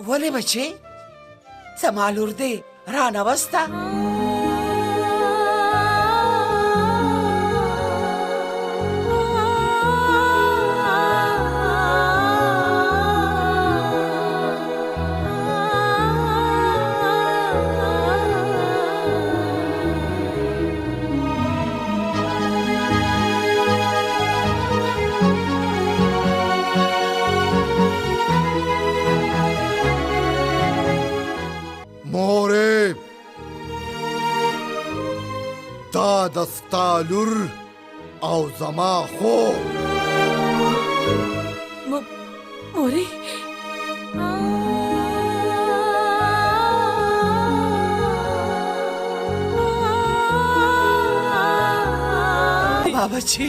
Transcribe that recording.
ولې بچې زما لور دې رانوسته؟ مورې دا د ستا لور او زما خور. مورې بابا بچې